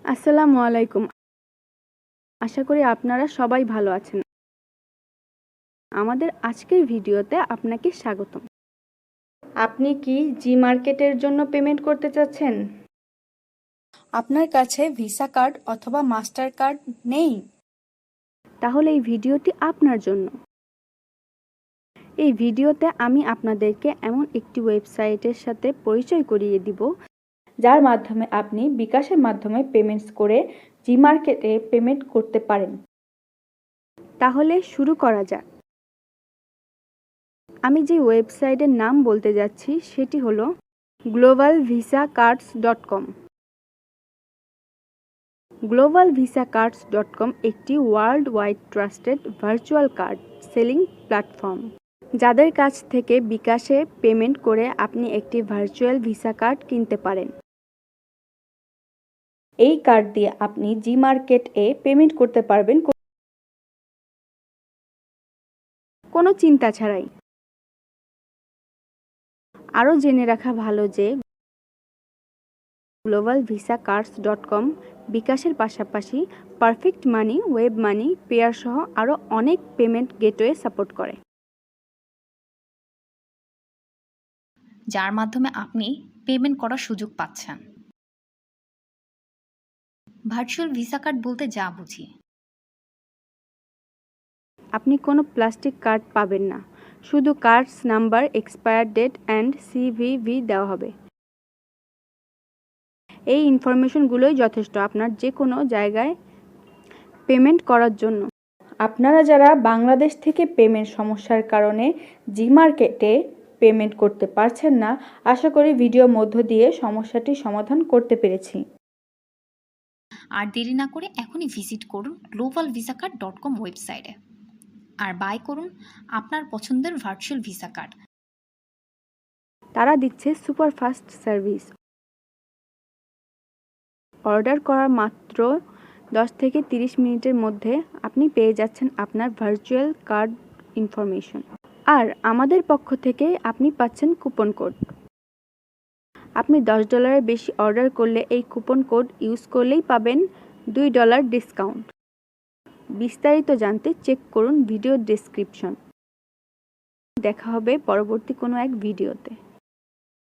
আসসালামু আলাইকুম। আশা করি আপনারা সবাই ভালো আছেন। আমাদের আজকের ভিডিওতে আপনাকে স্বাগতম। আপনি কি জি মার্কেটের জন্য পেমেন্ট করতে চাচ্ছেন? আপনার কাছে ভিসা কার্ড অথবা মাস্টার কার্ড নেই? তাহলে এই ভিডিওটি আপনার জন্য। এই ভিডিওতে আমি আপনাদেরকে এমন একটি ওয়েবসাইটের সাথে পরিচয় করিয়ে দিব, যার মাধ্যমে আপনি বিকাশের মাধ্যমে পেমেন্টস করে জি মার্কেটে পেমেন্ট করতে পারেন। তাহলে শুরু করা যাক। আমি যে ওয়েবসাইটের নাম বলতে যাচ্ছি সেটি হলো globalvisacards.com। globalvisacards.com একটি world wide trusted virtual card selling platform. যাদের কাছ থেকে বিকাশে পেমেন্ট করে আপনি একটি ভার্চুয়াল ভিসা কার্ড কিনতে পারেন। এই কার্ড দিয়ে আপনি জি মার্কেটে পেমেন্ট করতে পারবেন কোনো চিন্তা ছাড়াই। আরও জেনে রাখা ভালো যে globalvisacards.com বিকাশের পাশাপাশি পারফেক্ট মানি, ওয়েব মানি, পেয়ার সহ আরও অনেক পেমেন্ট গেটওয়ে সাপোর্ট করে, যার মাধ্যমে আপনি পেমেন্ট করার সুযোগ পাচ্ছেন। ভার্চুয়াল ভিসা কার্ড বলতে যা বুঝি, আপনি কোনো প্লাস্টিক কার্ড পাবেন না, শুধু cards number, expire date and CVV দেওয়া হবে। এই ইনফরমেশনগুলোই যথেষ্ট আপনার যে কোনো জায়গায় পেমেন্ট করার জন্য। আপনারা যারা বাংলাদেশ থেকে পেমেন্ট সমস্যার কারণে জি মার্কেটে পেমেন্ট করতে পারছেন না, আশা করি ভিডিও মধ্য দিয়ে সমস্যাটি সমাধান করতে পেরেছি। আর দেরি না করে এখনই ভিজিট করুন globalvisaCard.com ওয়েবসাইটে আর বাই করুন আপনার পছন্দের ভার্চুয়াল ভিসা কার্ড। তারা দিচ্ছে সুপার ফাস্ট সার্ভিস। অর্ডার করার মাত্র 10 থেকে 30 মিনিটের মধ্যে আপনি পেয়ে যাচ্ছেন আপনার ভার্চুয়াল কার্ড ইনফরমেশন। আর আমাদের পক্ষ থেকে আপনি পাচ্ছেন কুপন কোড। আপনি $10 বেশি অর্ডার করলে এই কুপন কোড ইউজ করলেই পাবেন $2 ডিসকাউন্ট। বিস্তারিত জানতে চেক করুন ভিডিও ডেসক্রিপশন। দেখা হবে পরবর্তী কোনো এক ভিডিওতে।